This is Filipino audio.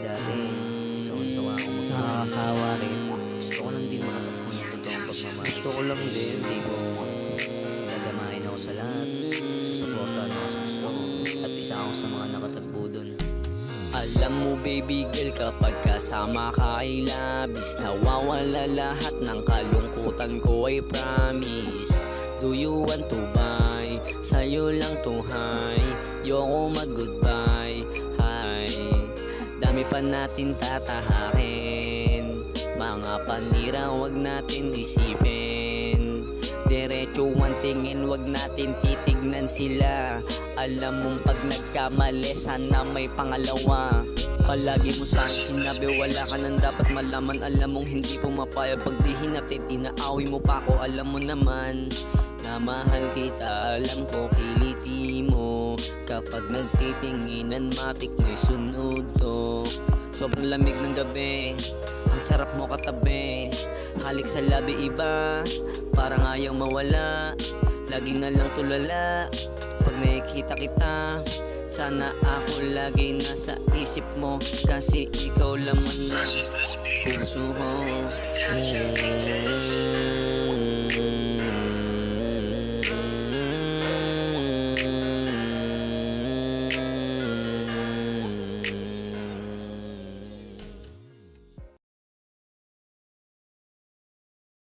Dati, sawan-sawa akong nakakasawa rin. Gusto ko lang din makatagpo ng totoong pagmamahal. Gusto ko lang din, tipo, dadamahin ako sa lahat. Susuportahan ako sa gusto ko. At isa ako sa mga nakatagpo dun. Alam mo baby girl, kapag kasama ka ay labis, nawawala lahat ng kalungkutan ko, I promise. Do you want to buy? Sa'yo lang to hi. Yoko mag-goodbye, hi. Dami pa natin tatahakin, mga panira wag natin isipin. Diretso ang tingin, wag natin titignan sila. Alam mong pag nagkamali, sana may pangalawa. Palagi mo sa'kin sinabi, wala ka nang dapat malaman. Alam mong hindi pumapayag pag di hinatid, inaaway mo pa ako. Alam mo naman na mahal kita, alam ko kiliti mo. Kapag nagtitinginan, matik mo'y sunod to. Sobrang lamig ng gabi, ang sarap mo katabi. Halik sa labi iba, parang ayaw mawala. Lagi na lang tulala pag nakikita kita. Sana ako lagi nasa isip mo, kasi ikaw laman ng puso ko.